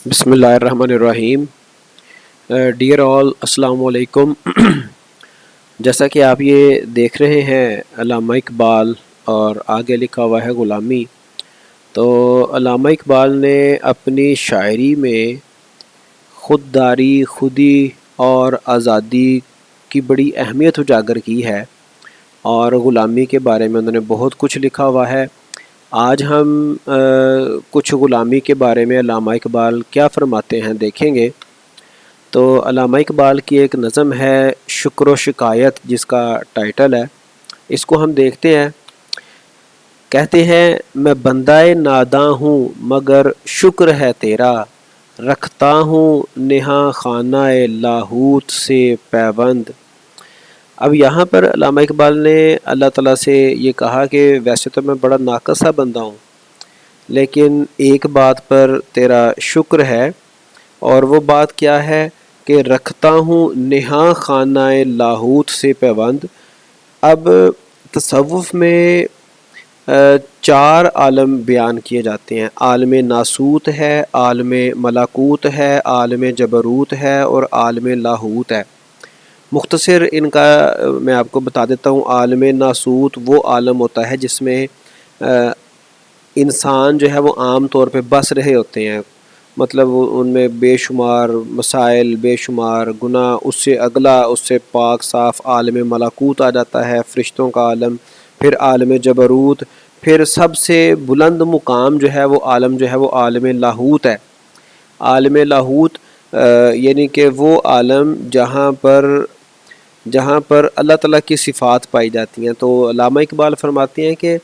بسم اللہ الرحمن الرحیم۔ ڈیئر آل، السلام علیکم۔ جیسا کہ آپ یہ دیکھ رہے ہیں علامہ اقبال اور آگے لکھا ہوا ہے غلامی، تو علامہ اقبال نے اپنی شاعری میں خودداری، خودی اور آزادی کی بڑی اہمیت اجاگر کی ہے، اور غلامی کے بارے میں انہوں نے بہت کچھ لکھا ہوا ہے۔ آج ہم کچھ غلامی کے بارے میں علامہ اقبال کیا فرماتے ہیں دیکھیں گے۔ تو علامہ اقبال کی ایک نظم ہے شکر و شکایت، جس کا ٹائٹل ہے، اس کو ہم دیکھتے ہیں۔ کہتے ہیں میں بندہ ناداں ہوں مگر شکر ہے تیرا، رکھتا ہوں نہاں خانہ لاہوت سے پیوند۔ اب یہاں پر علامہ اقبال نے اللہ تعالیٰ سے یہ کہا کہ ویسے تو میں بڑا ناقص سا بندہ ہوں، لیکن ایک بات پر تیرا شکر ہے، اور وہ بات کیا ہے کہ رکھتا ہوں نہاں خانہ لاہوت سے پیوند۔ اب تصوف میں چار عالم بیان کیے جاتے ہیں، عالم ناسوت ہے، عالم ملاکوت ہے، عالم جبروت ہے اور عالم لاہوت ہے۔ مختصر ان کا میں آپ کو بتا دیتا ہوں۔ عالم ناسوت وہ عالم ہوتا ہے جس میں انسان جو ہے وہ عام طور پہ بس رہے ہوتے ہیں، مطلب ان میں بے شمار مسائل، بے شمار گناہ، اس سے اگلا، اس سے پاک صاف عالم ملاکوت آ جاتا ہے، فرشتوں کا عالم، پھر عالم جبروت، پھر سب سے بلند مقام جو ہے وہ عالم جو ہے وہ عالم لاہوت ہے۔ عالم لاہوت یعنی کہ وہ عالم جہاں پر اللہ تعالیٰ کی صفات پائی جاتی ہیں۔ تو علامہ اقبال فرماتے ہیں کہ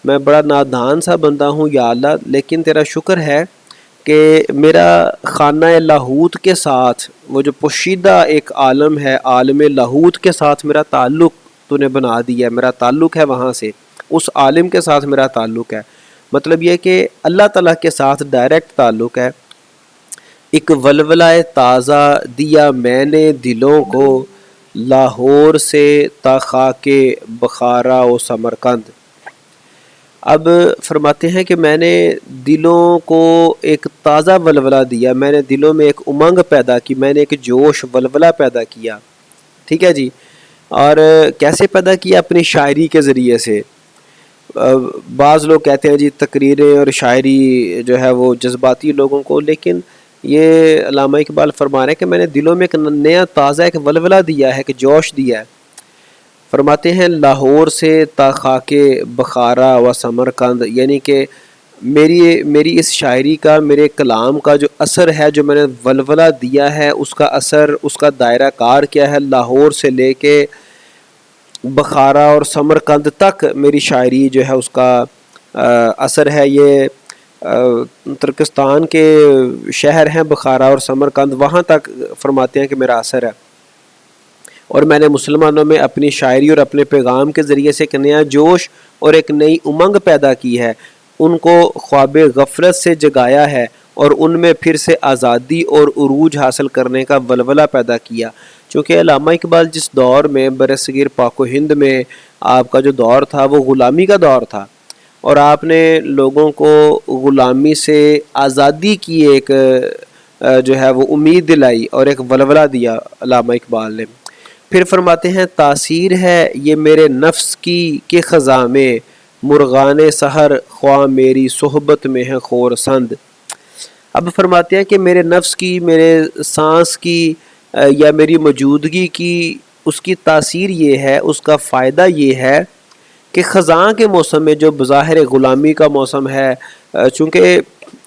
میں بڑا نادان سا بندہ ہوں یا اللہ، لیکن تیرا شکر ہے کہ میرا خانہ لاہوت کے ساتھ، وہ جو پوشیدہ ایک عالم ہے عالم لاہوت کے ساتھ میرا تعلق تو نے بنا دیا ہے، میرا تعلق ہے وہاں سے، اس عالم کے ساتھ میرا تعلق ہے۔ مطلب یہ کہ اللہ تعالیٰ کے ساتھ ڈائریکٹ تعلق ہے۔ ایک ولولہ تازہ دیا میں نے دلوں کو، لاہور سے تا خاک بخارا و سمرقند۔ اب فرماتے ہیں کہ میں نے دلوں کو ایک تازہ ولولہ دیا، میں نے دلوں میں ایک امنگ پیدا کی، میں نے ایک جوش ولولہ پیدا کیا، ٹھیک ہے جی۔ اور کیسے پیدا کیا؟ اپنی شاعری کے ذریعے سے۔ بعض لوگ کہتے ہیں جی تقریریں اور شاعری جو ہے وہ جذباتی لوگوں کو، لیکن یہ علامہ اقبال فرما رہے ہیں کہ میں نے دلوں میں ایک نیا تازہ ایک ولولہ دیا ہے، ایک جوش دیا ہے۔ فرماتے ہیں لاہور سے تا خاک بخارا و سمرقند، یعنی کہ میری اس شاعری کا، میرے کلام کا جو اثر ہے، جو میں نے ولولہ دیا ہے، اس کا اثر، اس کا دائرہ کار کیا ہے؟ لاہور سے لے کے بخارا اور سمرقند تک میری شاعری جو ہے اس کا اثر ہے۔ یہ ترکستان کے شہر ہیں بخارا اور سمرقند، وہاں تک فرماتے ہیں کہ میرا اثر ہے، اور میں نے مسلمانوں میں اپنی شاعری اور اپنے پیغام کے ذریعے سے ایک نیا جوش اور ایک نئی امنگ پیدا کی ہے، ان کو خواب غفلت سے جگایا ہے، اور ان میں پھر سے آزادی اور عروج حاصل کرنے کا ولولہ پیدا کیا۔ چونکہ علامہ اقبال جس دور میں برصغیر پاک و ہند میں آپ کا جو دور تھا وہ غلامی کا دور تھا، اور آپ نے لوگوں کو غلامی سے آزادی کی ایک جو ہے وہ امید دلائی اور ایک ولولہ دیا علامہ اقبال نے۔ پھر فرماتے ہیں تاثیر ہے یہ میرے نفس کی کہ خزاں میں، مرغان سحر خواہ میری صحبت میں ہے خورسند۔ اب فرماتے ہیں کہ میرے نفس کی، میرے سانس کی یا میری موجودگی کی، اس کی تاثیر یہ ہے، اس کا فائدہ یہ ہے کہ خزاں کے موسم میں، جو بظاہر غلامی کا موسم ہے، چونکہ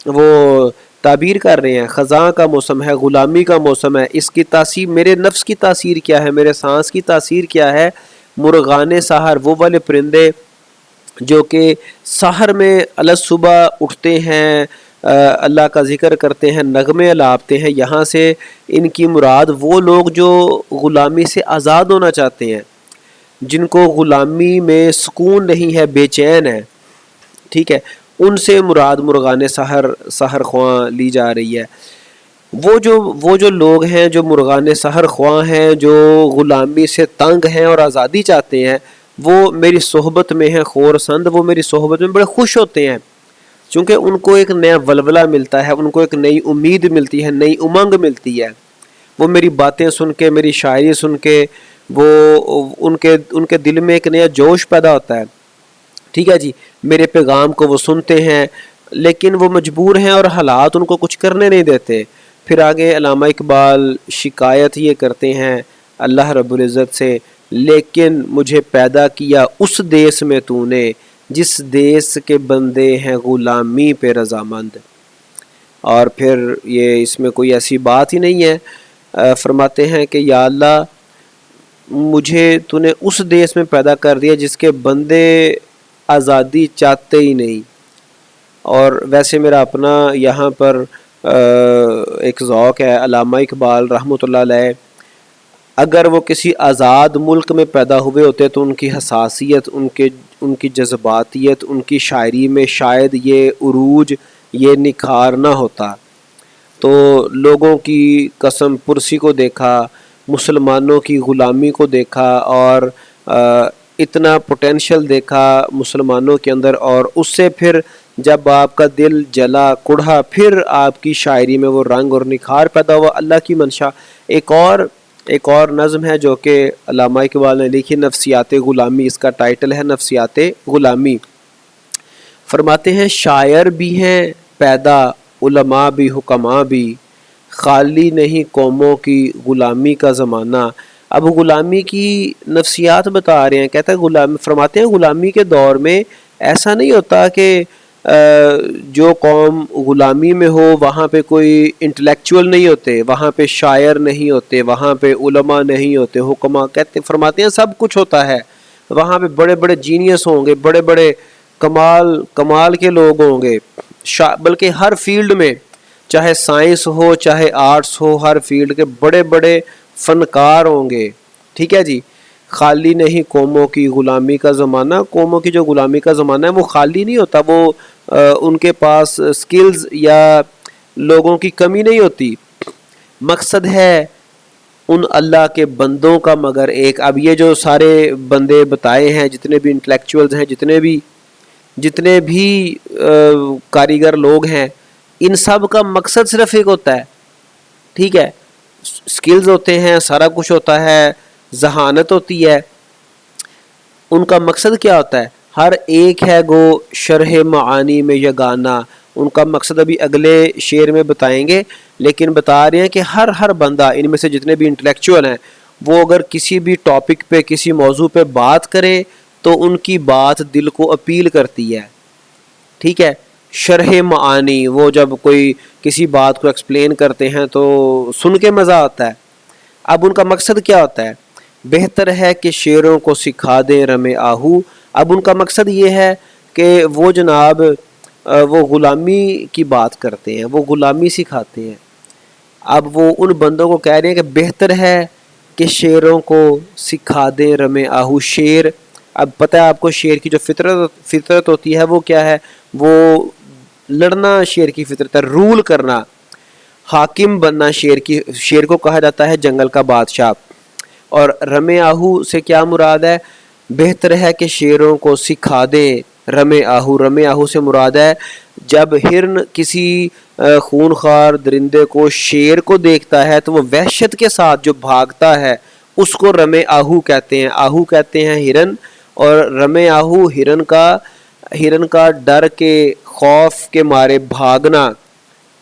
وہ تعبیر کر رہے ہیں خزاں کا موسم ہے، غلامی کا موسم ہے، اس کی تاثیر، میرے نفس کی تاثیر کیا ہے، میرے سانس کی تاثیر کیا ہے؟ مرغان سحر، وہ والے پرندے جو کہ سحر میں صبح اٹھتے ہیں، اللہ کا ذکر کرتے ہیں، نغمے الاپتے ہیں، یہاں سے ان کی مراد وہ لوگ جو غلامی سے آزاد ہونا چاہتے ہیں، جن کو غلامی میں سکون نہیں ہے، بے چین ہے، ٹھیک ہے، ان سے مراد مرغان سحر خواں لی جا رہی ہے۔ وہ جو لوگ ہیں جو مرغان سحر خواں ہیں، جو غلامی سے تنگ ہیں اور آزادی چاہتے ہیں، وہ میری صحبت میں ہیں خورسند، وہ میری صحبت میں بڑے خوش ہوتے ہیں۔ چونکہ ان کو ایک نیا ولولہ ملتا ہے، ان کو ایک نئی امید ملتی ہے، نئی امنگ ملتی ہے، وہ میری باتیں سن کے، میری شاعری سن کے، وہ ان کے دل میں ایک نیا جوش پیدا ہوتا ہے، ٹھیک ہے جی، میرے پیغام کو وہ سنتے ہیں، لیکن وہ مجبور ہیں اور حالات ان کو کچھ کرنے نہیں دیتے۔ پھر آگے علامہ اقبال شکایت یہ کرتے ہیں اللہ رب العزت سے، لیکن مجھے پیدا کیا اس دیس میں تو نے جس دیس کے بندے ہیں غلامی پہ رضامند۔ اور پھر یہ اس میں کوئی ایسی بات ہی نہیں ہے، فرماتے ہیں کہ یا اللہ مجھے تو نے اس دیس میں پیدا کر دیا جس کے بندے آزادی چاہتے ہی نہیں۔ اور ویسے میرا اپنا یہاں پر ایک ذوق ہے، علامہ اقبال رحمۃ اللہ علیہ اگر وہ کسی آزاد ملک میں پیدا ہوئے ہوتے تو ان کی حساسیت، ان کی جذباتیت، ان کی شاعری میں شاید یہ عروج، یہ نکھار نہ ہوتا۔ تو لوگوں کی قسم پرسی کو دیکھا، مسلمانوں کی غلامی کو دیکھا، اور اتنا پوٹینشل دیکھا مسلمانوں کے اندر، اور اس سے پھر جب آپ کا دل جلا کڑھا، پھر آپ کی شاعری میں وہ رنگ اور نکھار پیدا ہوا، اللہ کی منشا۔ ایک اور نظم ہے جو کہ علامہ اقبال نے لکھی، نفسیات غلامی، اس کا ٹائٹل ہے نفسیات غلامی۔ فرماتے ہیں شاعر بھی ہیں پیدا، علماء بھی، حکماء بھی، خالی نہیں قوموں کی غلامی کا زمانہ۔ اب غلامی کی نفسیات بتا رہے ہیں، کہتا ہے فرماتے ہیں غلامی کے دور میں ایسا نہیں ہوتا کہ جو قوم غلامی میں ہو وہاں پہ کوئی انٹلیکچول نہیں ہوتے، وہاں پہ شاعر نہیں ہوتے، وہاں پہ علماء نہیں ہوتے، حکماء، فرماتے ہیں سب کچھ ہوتا ہے وہاں پہ، بڑے بڑے جینیس ہوں گے، بڑے بڑے کمال کے لوگ ہوں گے، بلکہ ہر فیلڈ میں، چاہے سائنس ہو چاہے آرٹس ہو، ہر فیلڈ کے بڑے بڑے فنکار ہوں گے، ٹھیک ہے جی۔ خالی نہیں قوموں کی غلامی کا زمانہ، قوموں کی جو غلامی کا زمانہ ہے وہ خالی نہیں ہوتا، وہ ان کے پاس سکلز یا لوگوں کی کمی نہیں ہوتی، مقصد ہے ان اللہ کے بندوں کا مگر ایک۔ اب یہ جو سارے بندے بتائے ہیں، جتنے بھی انٹلیکچوئلز ہیں، جتنے بھی کاریگر لوگ ہیں، ان سب کا مقصد صرف ایک ہوتا ہے، ٹھیک ہے، سکلز ہوتے ہیں، سارا کچھ ہوتا ہے، ذہانت ہوتی ہے، ان کا مقصد کیا ہوتا ہے؟ ہر ایک ہے گو شرح معانی میں یگانا، ان کا مقصد ابھی اگلے شعر میں بتائیں گے، لیکن بتا رہے ہیں کہ ہر بندہ، ان میں سے جتنے بھی انٹلیکچوئل ہیں، وہ اگر کسی بھی ٹاپک پہ، کسی موضوع پہ بات کریں تو ان کی بات دل کو اپیل کرتی ہے، ٹھیک ہے۔ شرح معانی، وہ جب کوئی کسی بات کو ایکسپلین کرتے ہیں تو سن کے مزہ آتا ہے۔ اب ان کا مقصد کیا ہوتا ہے؟ بہتر ہے کہ شعروں کو سکھا دیں رم آہو۔ اب ان کا مقصد یہ ہے کہ وہ جناب وہ غلامی کی بات کرتے ہیں، وہ غلامی سکھاتے ہیں۔ اب وہ ان بندوں کو کہہ رہے ہیں کہ بہتر ہے کہ شعروں کو سکھا دیں رم آہو۔ شعر، اب پتہ ہے آپ کو شعر کی جو فطرت ہوتی ہے وہ کیا ہے؟ وہ لڑنا شعر کی فطرت ہے، رول کرنا، حاکم بننا شعر کو کہا جاتا ہے جنگل کا بادشاہ۔ اور رم آہو سے کیا مراد ہے؟ بہتر ہے کہ شعروں کو سکھا دیں رم آہو۔ رم آہو سے مراد ہے جب ہرن کسی خونخوار درندے کو، شیر کو دیکھتا ہے تو وہ وحشت کے ساتھ جو بھاگتا ہے اس کو رم آہو کہتے ہیں۔ آہو کہتے ہیں ہرن، اور رم آہو ہرن کا ڈر کے، خوف کے مارے بھاگنا،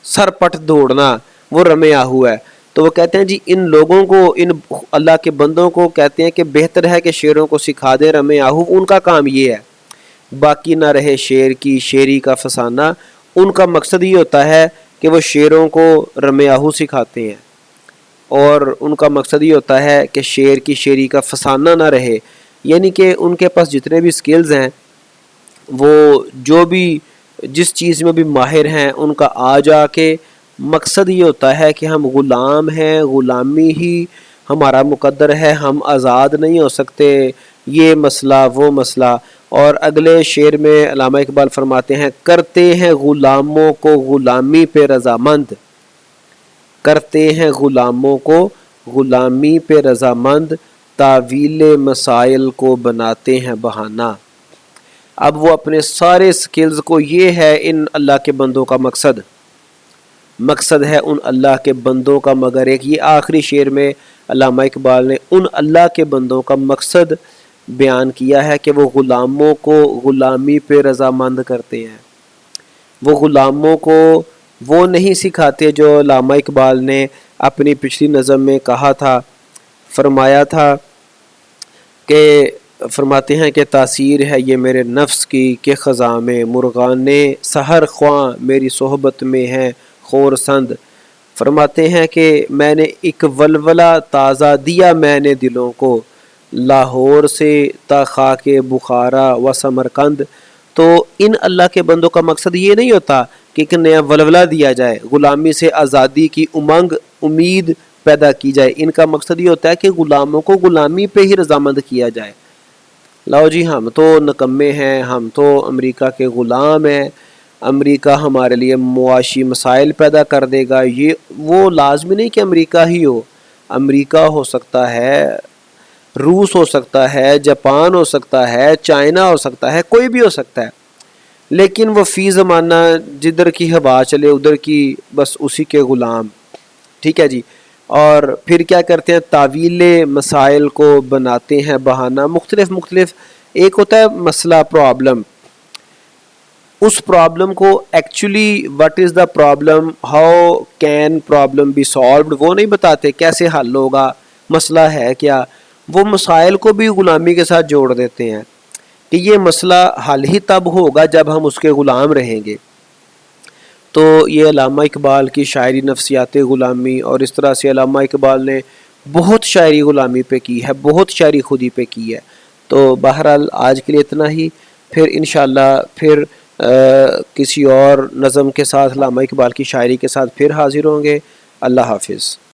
سر پٹ دوڑنا، وہ رم آہو ہے۔ تو وہ کہتے ہیں جی ان لوگوں کو، ان اللہ کے بندوں کو کہتے ہیں کہ بہتر ہے کہ شعروں کو سکھا دے رم آہو۔ ان کا کام یہ ہے، باقی نہ رہے شعر کی شعری کا فسانہ۔ ان کا مقصد یہ ہوتا ہے کہ وہ شعروں کو رم آہو سکھاتے ہیں، اور ان کا مقصد یہ ہوتا ہے کہ شعر کی شعری کا فسانہ نہ رہے، یعنی کہ ان کے پاس جتنے بھی سکلز ہیں، وہ جو بھی جس چیز میں بھی ماہر ہیں، ان کا آ جا کے مقصد یہ ہوتا ہے کہ ہم غلام ہیں، غلامی ہی ہمارا مقدر ہے، ہم آزاد نہیں ہو سکتے، یہ مسئلہ وہ مسئلہ۔ اور اگلے شعر میں علامہ اقبال فرماتے ہیں کرتے ہیں غلاموں کو غلامی پہ رضامند، کرتے ہیں غلاموں کو غلامی پہ رضامند، تاویل مسائل کو بناتے ہیں بہانہ۔ اب وہ اپنے سارے سکلز کو، یہ ہے ان اللہ کے بندوں کا مقصد ہے ان اللہ کے بندوں کا، مگر ایک یہ آخری شعر میں علامہ اقبال نے ان اللہ کے بندوں کا مقصد بیان کیا ہے کہ وہ غلاموں کو غلامی پہ رضامند کرتے ہیں. وہ غلاموں کو وہ نہیں سکھاتے جو علامہ اقبال نے اپنی پچھلی نظم میں کہا تھا، فرمایا تھا کہ فرماتے ہیں کہ تاثیر ہے یہ میرے نفس کی کہ خزاں میں مرغان سحر خواں میری صحبت میں ہیں خورسند. فرماتے ہیں کہ میں نے ایک ولولہ تازہ دیا میں نے دلوں کو، لاہور سے تا خاک بخارا و سمرقند. تو ان اللہ کے بندوں کا مقصد یہ نہیں ہوتا کہ ایک نیا ولولہ دیا جائے، غلامی سے آزادی کی امید پیدا کی جائے. ان کا مقصد یہ ہوتا ہے کہ غلاموں کو غلامی پہ ہی رضامند کیا جائے. لاؤ جی ہم تو نکمے ہیں، ہم تو امریکہ کے غلام ہیں، امریکہ ہمارے لیے معاشی مسائل پیدا کر دے گا. یہ وہ لازمی نہیں کہ امریکہ ہی ہو، امریکہ ہو سکتا ہے، روس ہو سکتا ہے، جاپان ہو سکتا ہے، چائنا ہو سکتا ہے، کوئی بھی ہو سکتا ہے، لیکن وہ فی زمانہ جدھر کی ہوا چلے ادھر کی بس اسی کے غلام. ٹھیک ہے جی. اور پھر کیا کرتے ہیں، تعویل مسائل کو بناتے ہیں بہانہ. مختلف ایک ہوتا ہے مسئلہ، پرابلم، اس پرابلم کو actually what is the problem, how can problem be solved, وہ نہیں بتاتے کیسے حل ہوگا، مسئلہ ہے کیا. وہ مسائل کو بھی غلامی کے ساتھ جوڑ دیتے ہیں کہ یہ مسئلہ حل ہی تب ہوگا جب ہم اس کے غلام رہیں گے. تو یہ علامہ اقبال کی شاعری نفسیات غلامی، اور اس طرح سے علامہ اقبال نے بہت شاعری غلامی پہ کی ہے، بہت شاعری خودی پہ کی ہے. تو بہرحال آج کے لیے اتنا ہی، پھر انشاءاللہ پھر کسی اور نظم کے ساتھ، علامہ اقبال کی شاعری کے ساتھ پھر حاضر ہوں گے. اللہ حافظ.